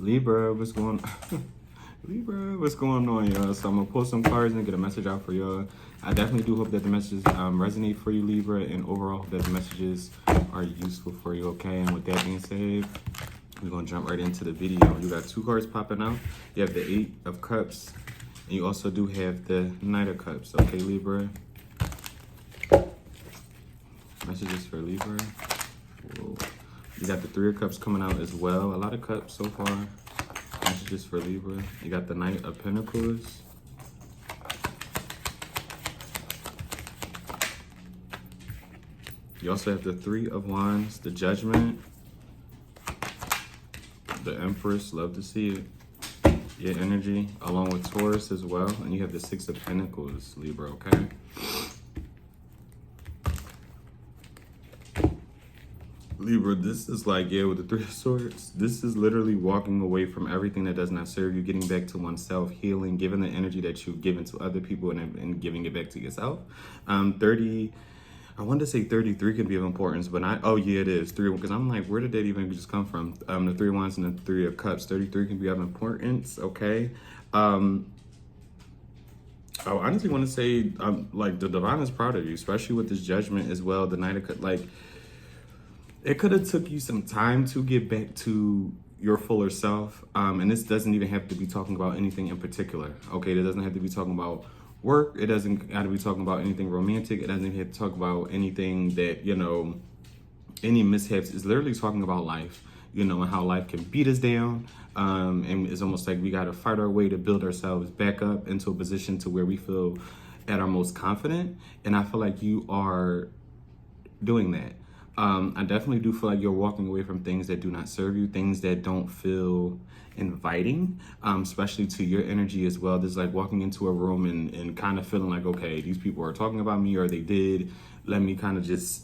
Libra, what's going on? Libra, what's going on, y'all? So I'm gonna pull some cards and get a message out for y'all. I definitely do hope that the messages resonate for you, Libra, and overall hope that the messages are useful for you, okay? And with that being said, we're gonna jump right into the video. You got two cards popping out. You have the Eight of Cups, and you also do have the Knight of Cups, okay, Libra? Messages for Libra. Whoa. You got the Three of Cups coming out as well. A lot of cups so far. Messages for Libra. You got the Knight of Pentacles. You also have the Three of Wands, the Judgment, the Empress, love to see it. Your energy, along with Taurus as well. And you have the Six of Pentacles, Libra, okay? Libra, this is like, yeah, with the Three of Swords, this is literally walking away from everything that does not serve you, getting back to oneself, healing, giving the energy that you've given to other people and giving it back to yourself. 30, I wanted to say 33 can be of importance, but oh yeah, it is. Three, because I'm like, where did that even just come from? The Three of Wands and the Three of Cups. 33 can be of importance, okay? I honestly want to say, like, the Divine is proud of you, especially with this Judgment as well. The Knight of Cups, like, it could have took you some time to get back to your fuller self. And this doesn't even have to be talking about anything in particular. Okay, it doesn't have to be talking about work. It doesn't have to be talking about anything romantic. It doesn't even have to talk about anything that, you know, any mishaps. It's literally talking about life, you know, and how life can beat us down. And it's almost like we got to fight our way to build ourselves back up into a position to where we feel at our most confident. And I feel like you are doing that. I definitely do feel like you're walking away from things that do not serve you, things that don't feel inviting, especially to your energy as well. There's like walking into a room and kind of feeling like, okay, these people are talking about me, or they did. Let me kind of just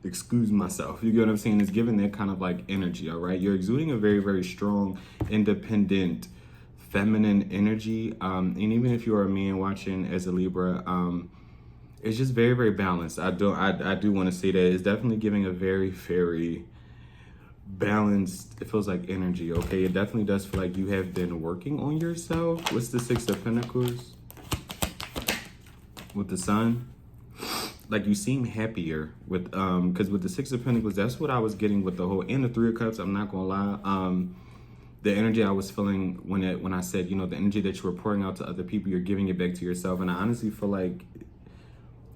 excuse myself. You get what I'm saying? It's giving that kind of like energy, all right? You're exuding a very, very strong, independent, feminine energy. And even if you're a man watching as a Libra, it's just very, very balanced. I do want to say that it's definitely giving a very, very balanced, it feels like energy, okay? It definitely does feel like you have been working on yourself. What's the Six of Pentacles? With the Sun? Like, you seem happier with, because with the Six of Pentacles, that's what I was getting with the whole, and the Three of Cups, I'm not gonna lie. The energy I was feeling when I said, you know, the energy that you were pouring out to other people, you're giving it back to yourself. And I honestly feel like,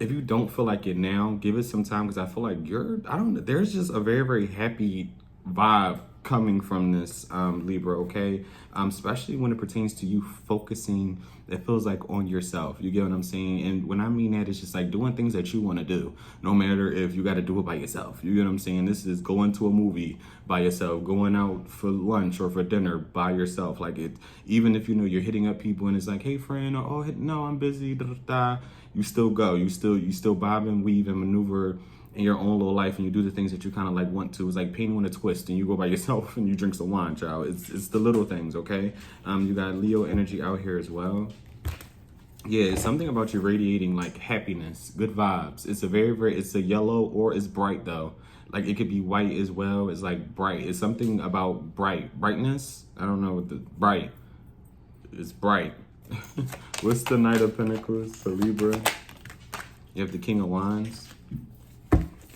if you don't feel like it now, give it some time, because I feel like there's just a very, very happy vibe coming from this, Libra, okay? Especially when it pertains to you focusing, it feels like, on yourself. You get what I'm saying? And when I mean that, it's just like doing things that you want to do, no matter if you got to do it by yourself. You get what I'm saying? This is going to a movie by yourself, going out for lunch or for dinner by yourself. Like, it, even if, you know, you're hitting up people and it's like, hey friend, or, oh no, I'm busy, da, da, da. You still go, you still bob and weave and maneuver in your own little life, and you do the things that you kind of like want to. It's like painting with a twist, and you go by yourself and you drink some wine, child. It's the little things, okay? You got Leo energy out here as well. Yeah, it's something about you radiating like happiness, good vibes. It's a it's a yellow, or it's bright though. Like, it could be white as well. It's like bright. It's something about brightness. I don't know what the bright. It's bright. What's the Knight of Pentacles for Libra? You have the King of Wands.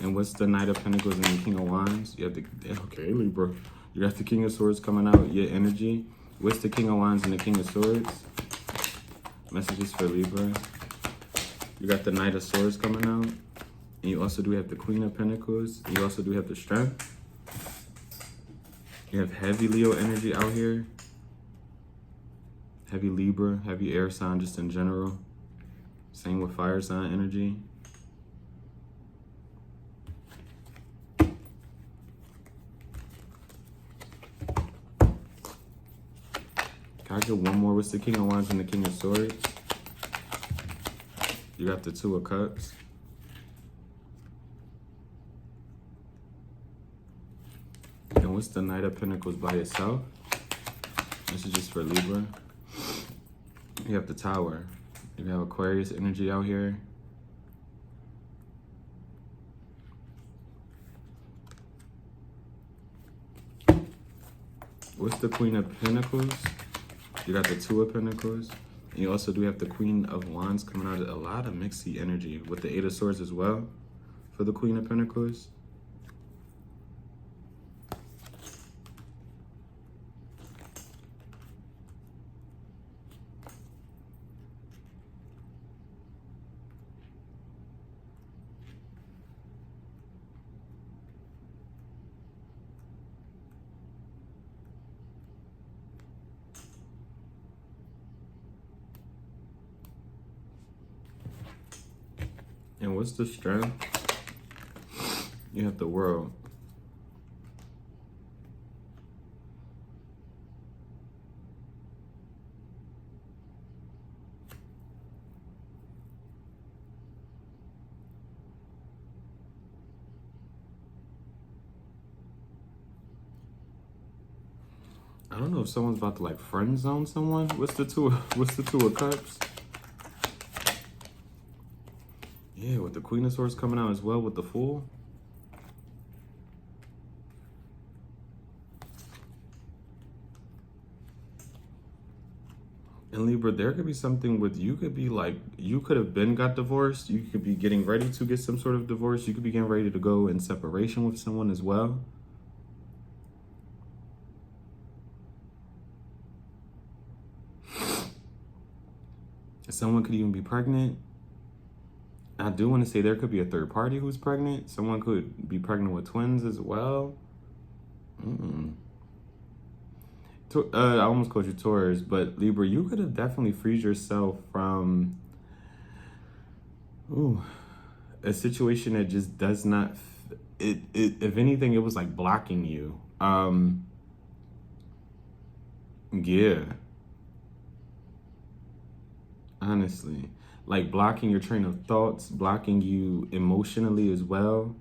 And what's the Knight of Pentacles and the King of Wands? You have the, okay, Libra. You got the King of Swords coming out, your energy. What's the King of Wands and the King of Swords? Messages for Libra. You got the Knight of Swords coming out. And you also do have the Queen of Pentacles. And you also do have the Strength. You have heavy Leo energy out here. Heavy Libra, heavy air sign just in general. Same with fire sign energy. Can I get one more? What's the King of Wands and the King of Swords? You got the Two of Cups. And what's the Knight of Pentacles by itself? This is just for Libra. You have the Tower. You have Aquarius energy out here. What's the Queen of Pentacles? You got the Two of Pentacles. And you also do have the Queen of Wands coming out. A lot of mixy energy with the Eight of Swords as well for the Queen of Pentacles. And what's the strength? You have the World. I don't know if someone's about to like friend zone someone. What's the Two of Cups? Yeah, with the Queen of Swords coming out as well with the Fool. And Libra, there could be something with, you could be like, you could have been got divorced. You could be getting ready to get some sort of divorce. You could be getting ready to go in separation with someone as well. Someone could even be pregnant. I do want to say there could be a third party who's pregnant. Someone could be pregnant with twins as well. I almost called you Taurus, but Libra, you could have definitely freed yourself from a situation that just does not, if anything, it was like blocking you. Yeah. Honestly, like blocking your train of thoughts, blocking you emotionally as well.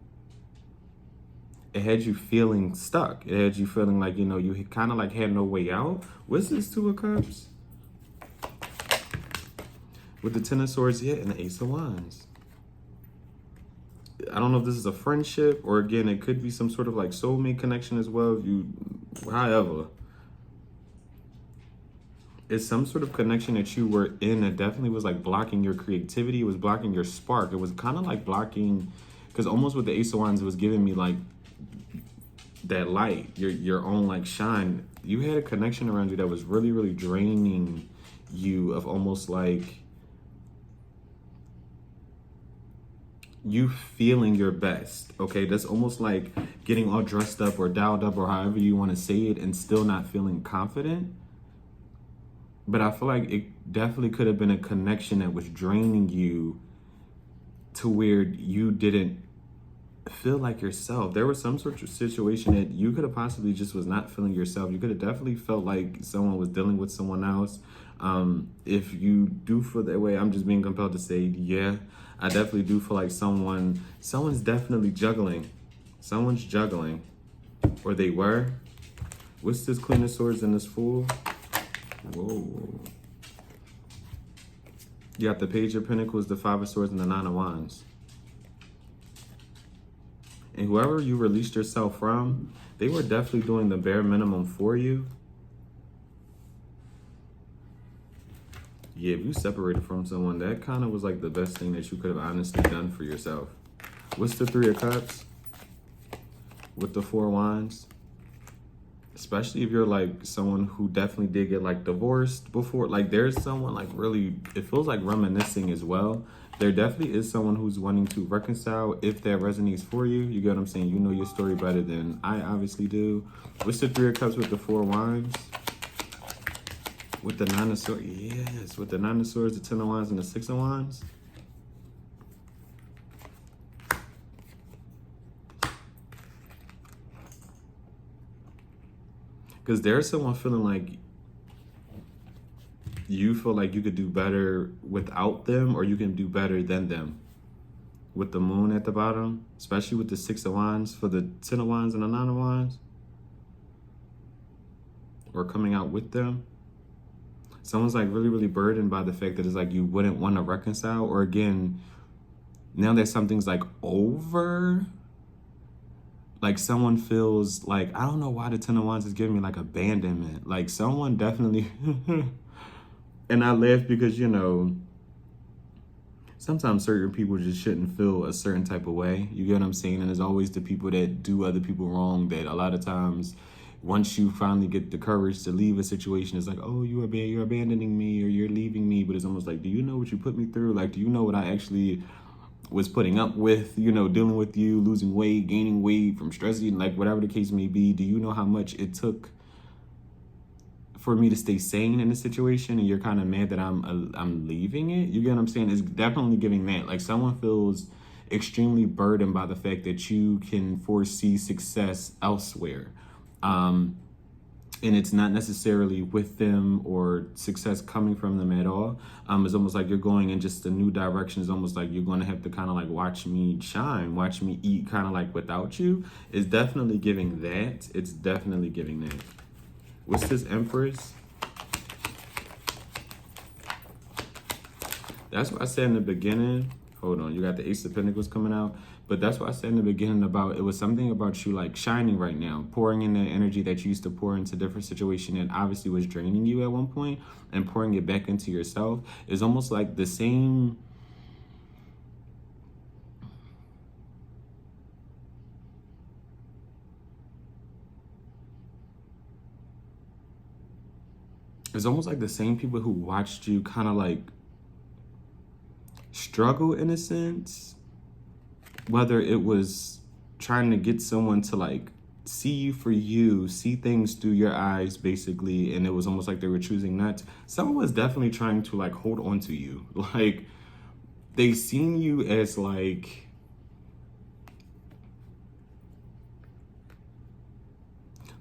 It had you feeling stuck. It had you feeling like, you know, you kind of like had no way out. What's this Two of Cups? With the Ten of Swords, yeah, and the Ace of Wands. I don't know if this is a friendship or, again, it could be some sort of like soulmate connection as well. However, it's some sort of connection that you were in that definitely was like blocking your creativity. It was blocking your spark. It was kind of like blocking, because almost with the Ace of Wands, it was giving me like that light, your own like shine. You had a connection around you that was really, really draining you of almost like you feeling your best. Okay, that's almost like getting all dressed up or dialed up or however you want to say it and still not feeling confident. But I feel like it definitely could have been a connection that was draining you to where you didn't feel like yourself. There was some sort of situation that you could have possibly just was not feeling yourself. You could have definitely felt like someone was dealing with someone else. If you do feel that way, I'm just being compelled to say, yeah, I definitely do feel like someone's definitely juggling. Someone's juggling, or they were. What's this Queen of Swords and this Fool? Whoa. You got the Page of Pentacles, the Five of Swords, and the Nine of Wands. And whoever you released yourself from, they were definitely doing the bare minimum for you. Yeah, if you separated from someone, that kind of was like the best thing that you could have honestly done for yourself. What's the Three of Cups? With the Four of Wands? Especially if you're like someone who definitely did get like divorced before. Like there's someone like really, it feels like reminiscing as well. There definitely is someone who's wanting to reconcile if that resonates for you. You get what I'm saying? You know your story better than I obviously do. What's the Three of Cups with the Four of Wands? With the Nine of Swords, yes. With the Nine of Swords, the Ten of Wands, and the Six of Wands. Because there's someone feeling like you feel like you could do better without them, or you can do better than them. With the Moon at the bottom, especially with the Six of Wands for the Ten of Wands and the Nine of Wands. Or coming out with them. Someone's like really, really burdened by the fact that it's like you wouldn't want to reconcile. Or again, now that something's like over, like someone feels like, I don't know why the Ten of Wands is giving me like abandonment. Like someone definitely, and I laugh because, you know, sometimes certain people just shouldn't feel a certain type of way. You get what I'm saying? And there's always the people that do other people wrong that a lot of times, once you finally get the courage to leave a situation, it's like, oh, you're abandoning me or you're leaving me. But it's almost like, do you know what you put me through? Like, do you know what I actually was putting up with, you know, dealing with you, losing weight, gaining weight from stress eating, like whatever the case may be? Do you know how much it took for me to stay sane in this situation? And you're kind of mad that I'm leaving it. You get what I'm saying? It's definitely giving that. Like someone feels extremely burdened by the fact that you can foresee success elsewhere. And it's not necessarily with them or success coming from them at all. It's almost like you're going in just a new direction. It's almost like you're going to have to kind of like watch me shine, watch me eat kind of like without you. It's definitely giving that. It's definitely giving that. What's this, Empress? That's what I said in the beginning. Hold on, you got the Ace of Pentacles coming out. But that's what I said in the beginning about, it was something about you like shining right now, pouring in the energy that you used to pour into different situations and obviously was draining you at one point, and pouring it back into yourself. Is almost like the same. It's almost like the same people who watched you kind of like struggle in a sense, whether it was trying to get someone to like see you for you, see things through your eyes basically, and it was almost like they were choosing not to. Someone was definitely trying to like hold on to you. Like they seen you as like,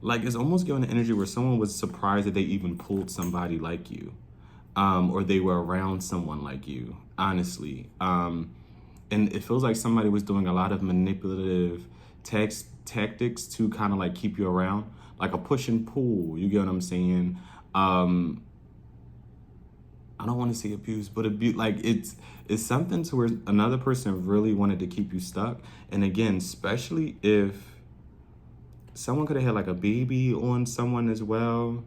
it's almost giving an energy where someone was surprised that they even pulled somebody like you, or they were around someone like you, honestly. And it feels like somebody was doing a lot of manipulative tactics to kind of like keep you around, like a push and pull. You get what I'm saying? I don't want to say abuse, but like it's something to where another person really wanted to keep you stuck. And again, especially if someone could have had like a baby on someone as well.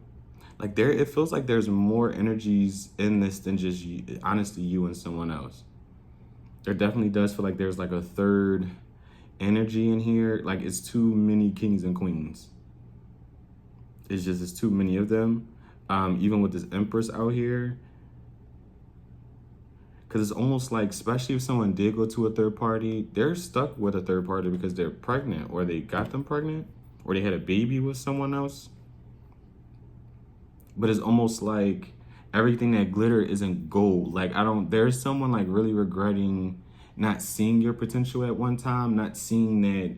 Like it feels like there's more energies in this than just honestly you and someone else. There definitely does feel like there's like a third energy in here. Like it's too many kings and queens. It's too many of them. Even with this Empress out here. Because it's almost like, especially if someone did go to a third party, they're stuck with a third party because they're pregnant, or they got them pregnant, or they had a baby with someone else. But it's almost like everything that glitter isn't gold. Like there's someone like really regretting not seeing your potential at one time, not seeing that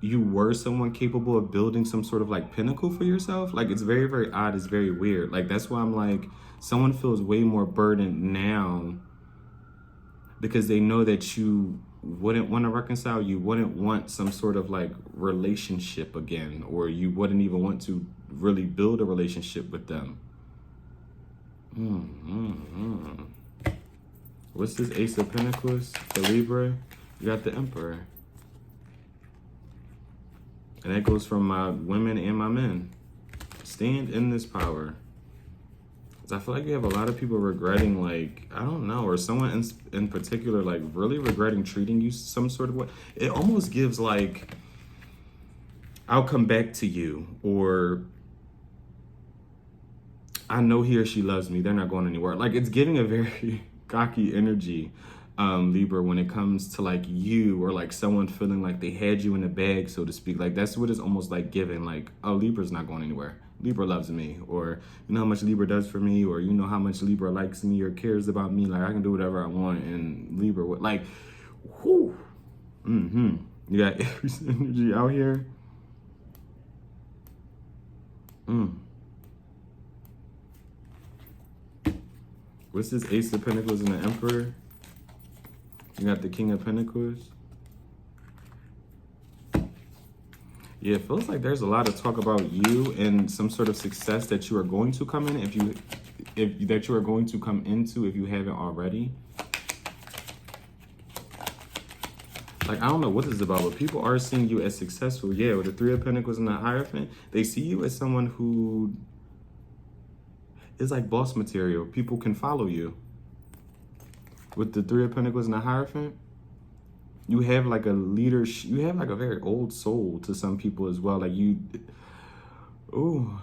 you were someone capable of building some sort of like pinnacle for yourself. Like it's very, very odd. It's very weird. Like that's why I'm like, someone feels way more burdened now because they know that you wouldn't want to reconcile. You wouldn't want some sort of like relationship again, or you wouldn't even want to really build a relationship with them. What's this Ace of Pentacles for Libra? You got the Emperor. And that goes from my women and my men. Stand in this power. I feel like you have a lot of people regretting, like, I don't know, or someone in particular, like, really regretting treating you some sort of way. It almost gives, like, I'll come back to you, or I know he or she loves me. They're not going anywhere. Like, it's giving a very cocky energy, Libra, when it comes to, like, you or, like, someone feeling like they had you in the bag, so to speak. Like, that's what it's almost like giving, like, oh, Libra's not going anywhere. Libra loves me, or you know how much Libra does for me, or you know how much Libra likes me or cares about me. Like I can do whatever I want, and Libra would like, whoo, you got Aries energy out here. What's this Ace of Pentacles and the Emperor? You got the King of Pentacles. Yeah, it feels like there's a lot of talk about you and some sort of success that you are going to come in that you are going to come into if you haven't already. Like, I don't know what this is about, but people are seeing you as successful. Yeah, with the Three of Pentacles and the Hierophant, they see you as someone who is like boss material. People can follow you. With the Three of Pentacles and the Hierophant, you have like a leader, you have like a very old soul to some people as well. Like you, ooh.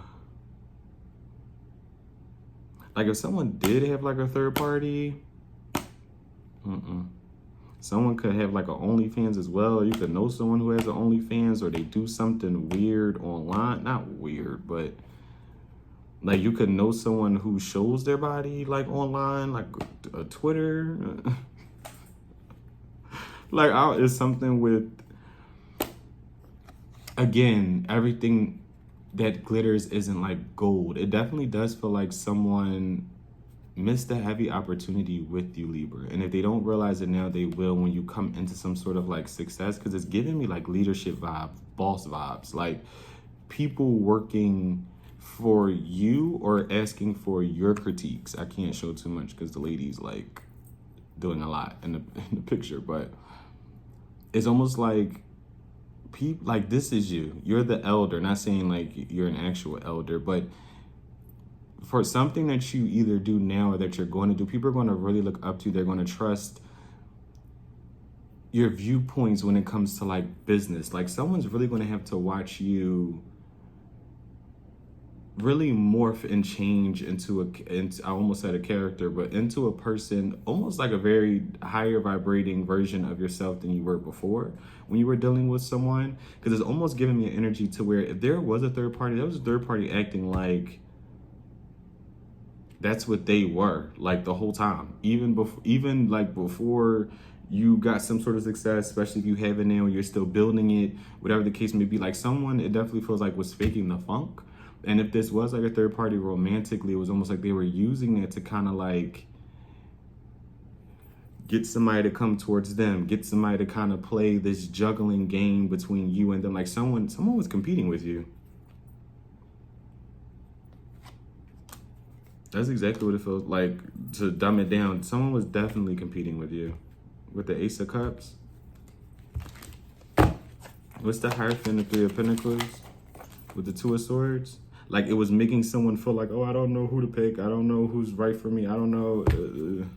Like if someone did have like a third party, someone could have like an OnlyFans as well. You could know someone who has an OnlyFans, or they do something weird online. Not weird, but like you could know someone who shows their body like online, like a Twitter. Like it's something with, again, everything that glitters isn't like gold. It definitely does feel like someone missed a heavy opportunity with you, Libra. And if they don't realize it now, they will when you come into some sort of like success, because it's giving me like leadership vibes, boss vibes, like people working for you or asking for your critiques. I can't show too much because the lady's like doing a lot in the picture, but it's almost like people like, this is you. You're the elder. Not saying like you're an actual elder, but for something that you either do now or that you're going to do, people are going to really look up to you. They're going to trust your viewpoints when it comes to like business. Like someone's really going to have to watch you really morph and change into I almost said a character, but into a person, almost like a very higher vibrating version of yourself than you were before when you were dealing with someone. Because it's almost giving me an energy to where if there was a third party, there was a third party acting like that's what they were like the whole time, even before you got some sort of success, especially if you have it now, you're still building it, whatever the case may be. Like someone, it definitely feels like was faking the funk. And if this was like a third party romantically, it was almost like they were using it to kind of like get somebody to come towards them, get somebody to kind of play this juggling game between you and them. Like someone was competing with you. That's exactly what it feels like. To dumb it down, someone was definitely competing with you. With the Ace of Cups. What's the Hierophant, the Three of Pentacles? With the Two of Swords? Like it was making someone feel like, oh, I don't know who to pick. I don't know who's right for me. I don't know. You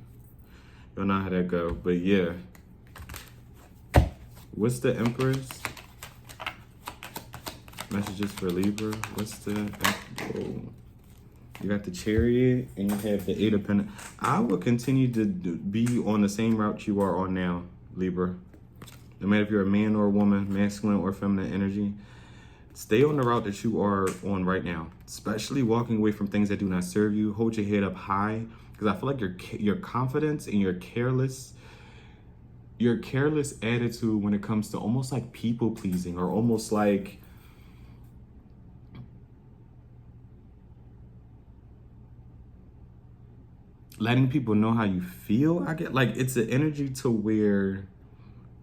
don't know how that go. But yeah. What's the Empress? Messages for Libra. What's the... Whoa. You got the Chariot and you have the Eight of Pentacles. I will continue to be on the same route you are on now, Libra. No matter if you're a man or a woman, masculine or feminine energy, stay on the route that you are on right now, especially walking away from things that do not serve you. Hold your head up high, because I feel like your confidence and your careless attitude when it comes to almost like people pleasing, or almost like letting people know how you feel. I get like it's an energy to where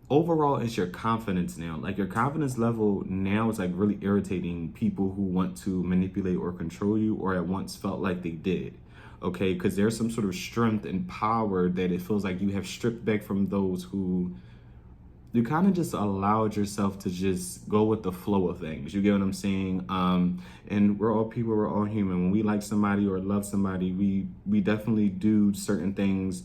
overall it's your confidence now. Like your confidence level now is like really irritating people who want to manipulate or control you, or at once felt like they did. Okay, because there's some sort of strength and power that it feels like you have stripped back from those who you kind of just allowed yourself to just go with the flow of things. You get what I'm saying? And we're all people, we're all human. When we like somebody or love somebody, we definitely do certain things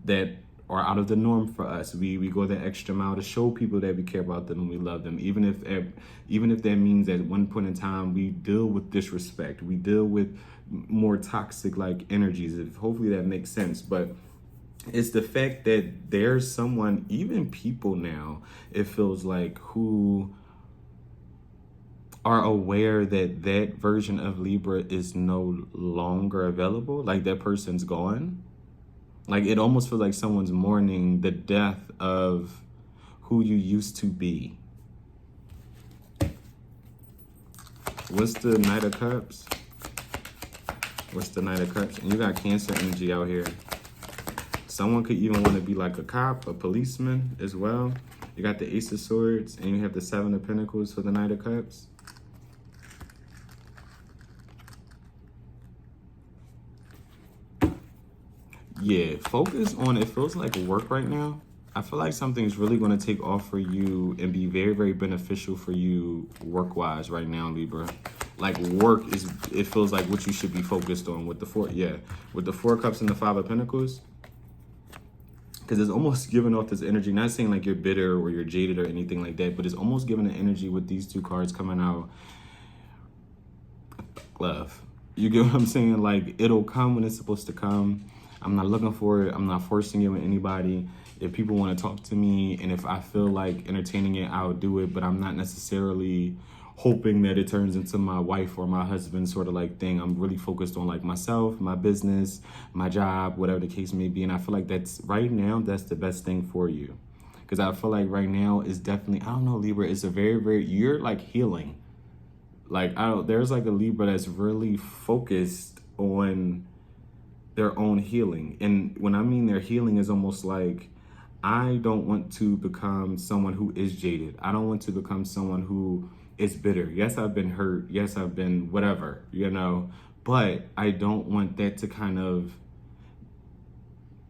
that are out of the norm for us. We go the extra mile to show people that we care about them and we love them, even if that means at one point in time we deal with disrespect, we deal with more toxic like energies. Hopefully that makes sense. But it's the fact that there's someone, even people now, it feels like, who are aware that that version of Libra is no longer available. Like that person's gone. Like it almost feels like someone's mourning the death of who you used to be. What's the Knight of Cups? What's the Knight of Cups? And you got Cancer energy out here. Someone could even want to be like a cop, a policeman as well. You got the Ace of Swords and you have the Seven of Pentacles for the Knight of Cups. Yeah, focus on, it feels like work right now. I feel like something's really going to take off for you and be very, very beneficial for you work-wise right now, Libra. Like work is, it feels like what you should be focused on with the with the Four Cups and the Five of Pentacles. Because it's almost giving off this energy, not saying like you're bitter or you're jaded or anything like that, but it's almost giving the energy with these two cards coming out. Love. You get what I'm saying? Like, it'll come when it's supposed to come. I'm not looking for it. I'm not forcing it with anybody. If people want to talk to me and if I feel like entertaining it, I'll do it. But I'm not necessarily hoping that it turns into my wife or my husband sort of like thing. I'm really focused on like myself, my business, my job, whatever the case may be. And I feel like that's right now, that's the best thing for you. Because I feel like right now is definitely, I don't know, Libra, it's a very, very, you're like healing. Like, there's like a Libra that's really focused on their own healing. And when I mean their healing is almost like, I don't want to become someone who is jaded. I don't want to become someone who is bitter. Yes, I've been hurt. Yes, I've been whatever, you know, but I don't want that to kind of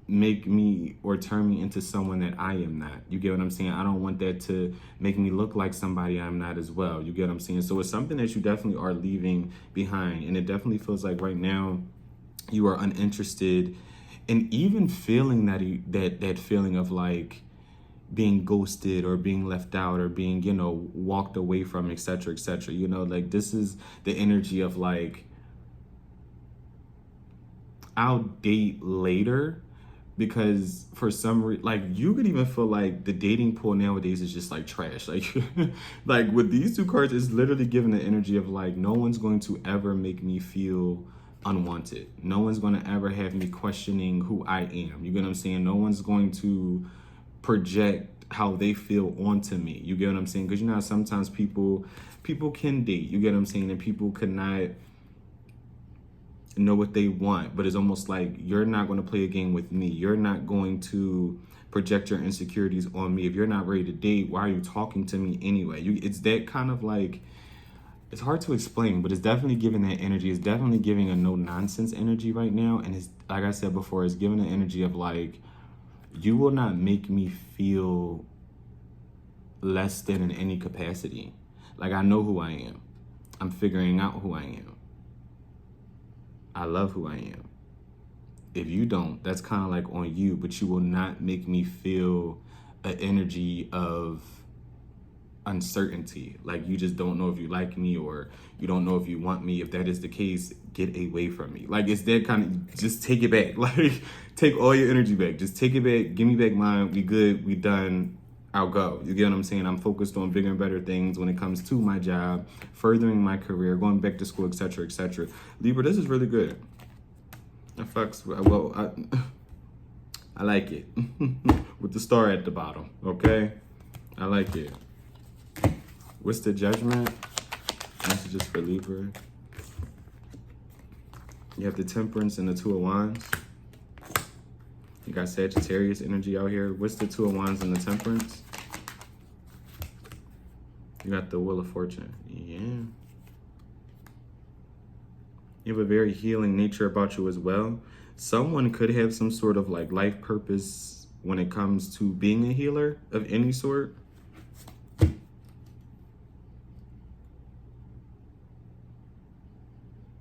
make me or turn me into someone that I am not. You get what I'm saying? I don't want that to make me look like somebody I'm not as well. You get what I'm saying? So it's something that you definitely are leaving behind. And it definitely feels like right now you are uninterested in even feeling that feeling of like being ghosted or being left out or being, you know, walked away from, etc., etc. You know, like this is the energy of like, I'll date later. Because for some reason, like you could even feel like the dating pool nowadays is just like trash. Like, like with these two cards, it's literally giving the energy of like, no one's going to ever make me feel unwanted. No one's going to ever have me questioning who I am. You get what I'm saying? No one's going to project how they feel onto me. You get what I'm saying? Because you know how sometimes people can date. You get what I'm saying? And people could not know what they want, but it's almost like you're not going to play a game with me. You're not going to project your insecurities on me. If you're not ready to date, why are you talking to me anyway? It's that kind of like, it's hard to explain, but it's definitely giving that energy. It's definitely giving a no nonsense energy right now. And it's, like I said before, it's giving the energy of like, you will not make me feel less than in any capacity. Like, I know who I am. I'm figuring out who I am. I love who I am. If you don't, that's kind of like on you, but you will not make me feel an energy of uncertainty. Like you just don't know if you like me or you don't know if you want me. If that is the case, get away from me. Like it's that kind of, just take it back. Like take all your energy back. Just take it back. Give me back mine. We good. We done. I'll go. You get what I'm saying? I'm focused on bigger and better things when it comes to my job, furthering my career, going back to school, etc., etc. Libra, this is really good. I like it. With the star at the bottom, okay? I like it. What's the Judgment? Messages for Libra. You have the Temperance and the Two of Wands. You got Sagittarius energy out here. What's the Two of Wands and the Temperance? You got the Wheel of Fortune. Yeah. You have a very healing nature about you as well. Someone could have some sort of like life purpose when it comes to being a healer of any sort.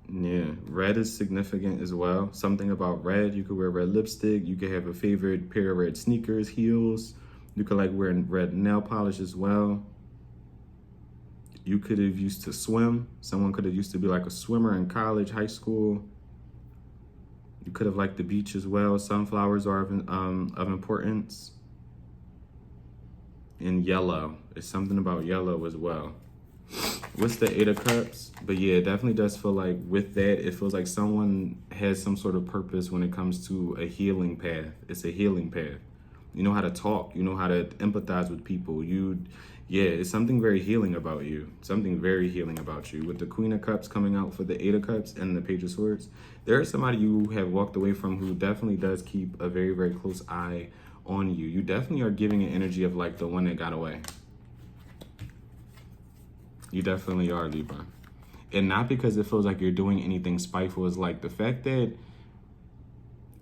Yeah, red is significant as well. Something about red. You could wear red lipstick. You could have a favorite pair of red sneakers, heels. You could like wear red nail polish as well. You could have used to swim. Someone could have used to be like a swimmer in college, high school. You could have liked the beach as well. Sunflowers are of importance. And yellow. It's something about yellow as well. What's the Eight of Cups? But yeah, it definitely does feel like with that, it feels like someone has some sort of purpose when it comes to a healing path. It's a healing path. You know how to talk. You know how to empathize with people. Yeah, it's something very healing about you. Something very healing about you. With the Queen of Cups coming out for the Eight of Cups and the Page of Swords, there is somebody you have walked away from who definitely does keep a very, very close eye on you. You definitely are giving an energy of like the one that got away. You definitely are, Libra. And not because it feels like you're doing anything spiteful. It's like the fact that,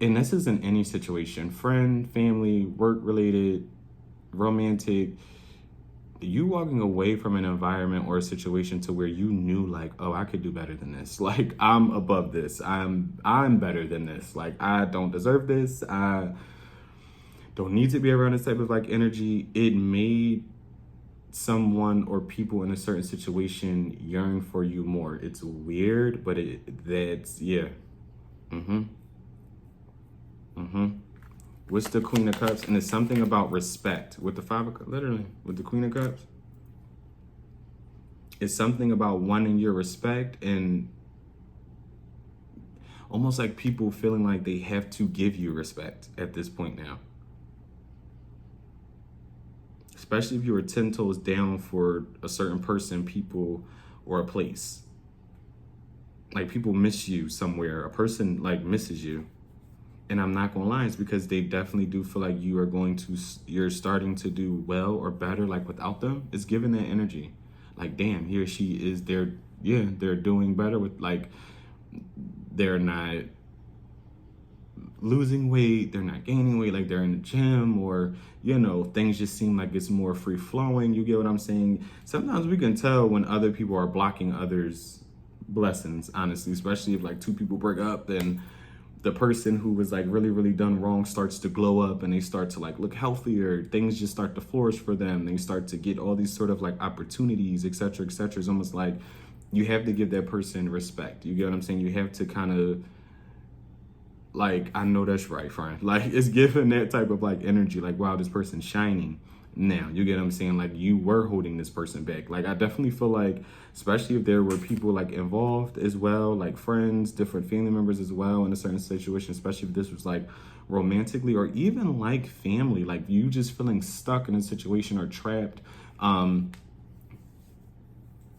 and this is in any situation, friend, family, work-related, romantic, you walking away from an environment or a situation to where you knew like, oh, I could do better than this. Like, I'm above this. I'm better than this. Like, I don't deserve this. I don't need to be around this type of like energy. It made someone or people in a certain situation yearn for you more. It's weird, but that's yeah. Mm-hmm. Mm-hmm. What's the Queen of Cups? And it's something about respect. With the Five of Cups, literally, with the Queen of Cups. It's something about wanting your respect and almost like people feeling like they have to give you respect at this point now. Especially if you were 10 toes down for a certain person, people, or a place. Like, people miss you somewhere. A person like misses you. And I'm not gonna lie, it's because they definitely do feel like you're starting to do well or better, like without them. It's giving that energy. Like, damn, he or she is there. Yeah, they're doing better with, like, they're not losing weight, they're not gaining weight, like they're in the gym, or, you know, things just seem like it's more free flowing. You get what I'm saying? Sometimes we can tell when other people are blocking others' blessings, honestly, especially if like two people break up and the person who was like really, really done wrong starts to glow up and they start to like look healthier. Things just start to flourish for them. They start to get all these sort of like opportunities, et cetera, et cetera. It's almost like you have to give that person respect. You get what I'm saying? You have to kind of like, I know that's right, friend. Like, it's giving that type of like energy, like, wow, this person's shining now. You get what I'm saying? Like, you were holding this person back. Like, I definitely feel like, especially if there were people like involved as well, like friends, different family members as well in a certain situation, especially if this was like romantically or even like family, like you just feeling stuck in a situation or trapped.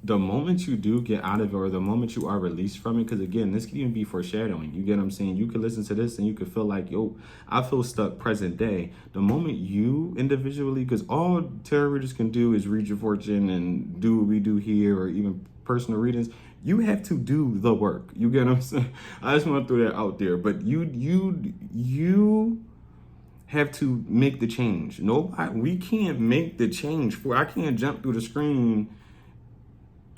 The moment you do get out of it, or the moment you are released from it, because again, this could even be foreshadowing. You get what I'm saying? You could listen to this and you could feel like, yo, I feel stuck present day. The moment you individually, because all tarot readers can do is read your fortune and do what we do here, or even personal readings. You have to do the work. You get what I'm saying? I just want to throw that out there. But you have to make the change. Nobody, we can't make the change for. I can't jump through the screen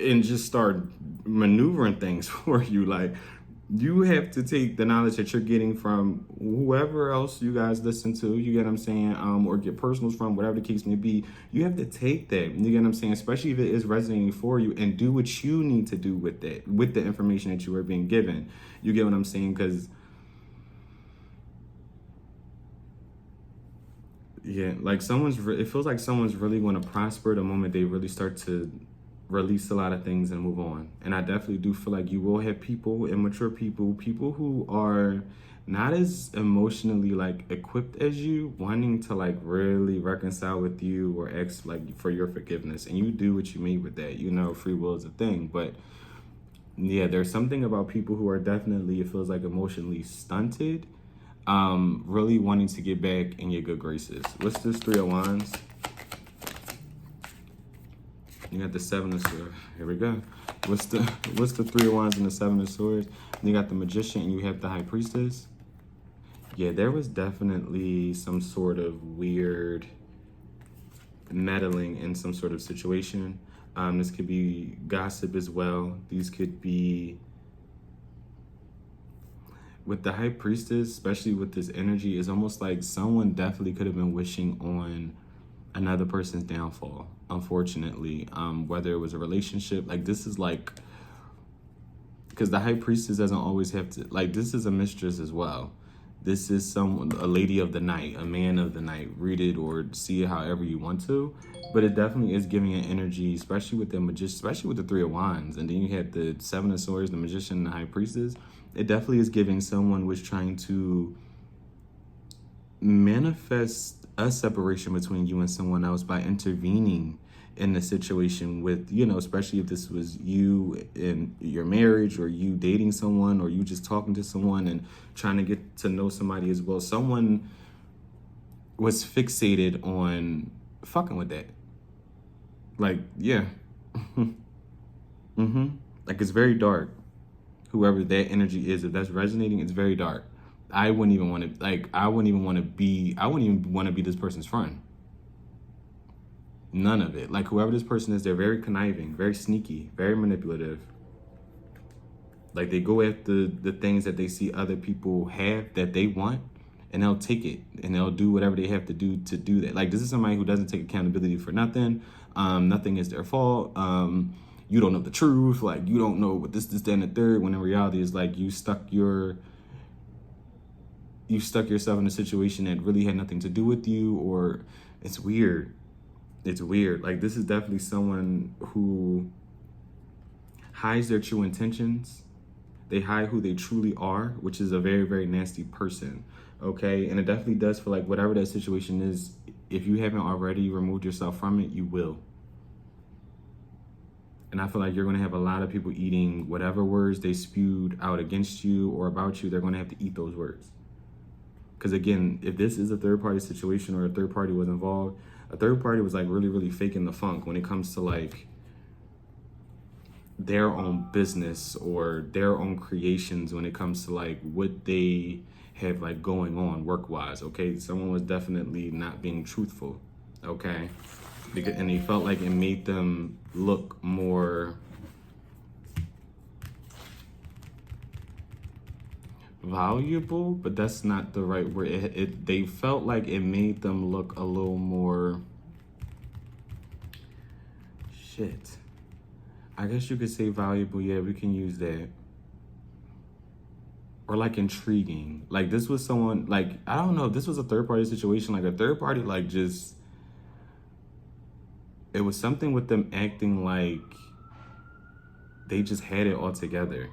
and just start maneuvering things for you. Like, you have to take the knowledge that you're getting from whoever else you guys listen to, you get what I'm saying, or get personals from, whatever the case may be. You have to take that, you get what I'm saying, especially if it is resonating for you, and do what you need to do with that, with the information that you are being given. You get what I'm saying? Because yeah, like it feels like someone's really going to prosper the moment they really start to release a lot of things and move on. And I definitely do feel like you will have people, immature people, people who are not as emotionally like equipped as you, wanting to like really reconcile with you or ask like for your forgiveness. And you do what you mean with that. You know, free will is a thing. But yeah, there's something about people who are definitely, it feels like, emotionally stunted, really wanting to get back in your good graces. What's this Three of Wands? You got the Seven of Swords. Here we go. What's the Three of Wands and the Seven of Swords? You got the Magician and you have the High Priestess. Yeah, there was definitely some sort of weird meddling in some sort of situation. This could be gossip as well. These could be, with the High Priestess, especially with this energy, it's almost like someone definitely could have been wishing on another person's downfall, unfortunately. Whether it was a relationship, like this is like, because the High Priestess doesn't always have to, like, this is a mistress as well. This is a lady of the night, a man of the night. Read it or see it however you want to, but it definitely is giving an energy, especially with the Magician, especially with the Three of Wands, and then you had the Seven of Swords, the Magician, and the High Priestess. It definitely is giving someone was trying to manifest a separation between you and someone else by intervening in the situation with, you know, especially if this was you in your marriage, or you dating someone, or you just talking to someone and trying to get to know somebody as well. Someone was fixated on fucking with that. Like, yeah. Like, it's very dark. Whoever that energy is, if that's resonating, it's very dark. I wouldn't even want to be this person's friend. None of it. Like, whoever this person is, they're very conniving, very sneaky, very manipulative. Like, they go after the things that they see other people have that they want, and they'll take it, and they'll do whatever they have to do that. Like, this is somebody who doesn't take accountability for nothing. Nothing is their fault. You don't know the truth. Like, you don't know what this, that, and the third, when in reality is like you stuck yourself in a situation that really had nothing to do with you, or it's weird. It's weird. Like, this is definitely someone who hides their true intentions. They hide who they truly are, which is a very, very nasty person. Okay. And it definitely does feel like whatever that situation is, if you haven't already removed yourself from it, you will. And I feel like you're going to have a lot of people eating whatever words they spewed out against you or about you. They're going to have to eat those words. Because again, if this is a third party situation or a third party was involved, a third party was like really, really faking the funk when it comes to like their own business or their own creations, when it comes to like what they have like going on work wise. Okay. Someone was definitely not being truthful. Okay. And they felt like it made them look more valuable, but that's not the right word. They felt like it made them look a little more shit. I guess you could say valuable. Yeah, we can use that. Or like intriguing. Like, this was someone, like, I don't know if this was a third party situation. Like, a third party, like, just, it was something with them acting like they just had it all together.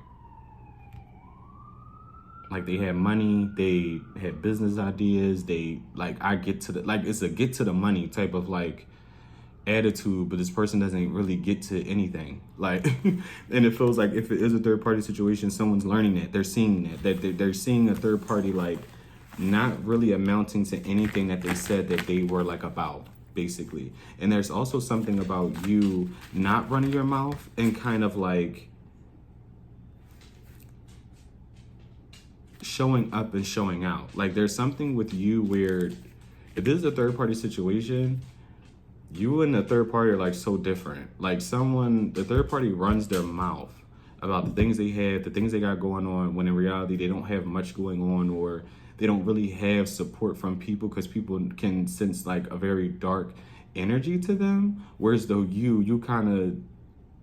Like, they had money, they had business ideas, they, like, it's a get to the money type of, like, attitude, but this person doesn't really get to anything. Like, and it feels like if it is a third party situation, someone's learning that, they're seeing that they're seeing a third party, like, not really amounting to anything that they said that they were, like, about, basically. And there's also something about you not running your mouth and kind of, like, showing up and showing out. Like, there's something with you where if this is a third party situation, you and the third party are like so different. Like, the third party runs their mouth about the things they have, the things they got going on, when in reality they don't have much going on, or they don't really have support from people, because people can sense like a very dark energy to them. Whereas though you kind of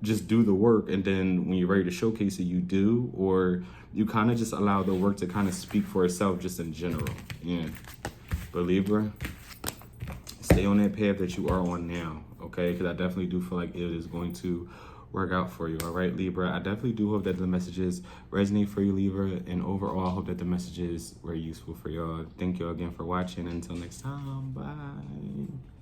just do the work, and then when you're ready to showcase it, you do, or you kind of just allow the work to kind of speak for itself just in general. Yeah. But Libra, stay on that path that you are on now, okay? Because I definitely do feel like it is going to work out for you, all right, Libra? I definitely do hope that the messages resonate for you, Libra, and overall, I hope that the messages were useful for y'all. Thank y'all again for watching. Until next time, bye.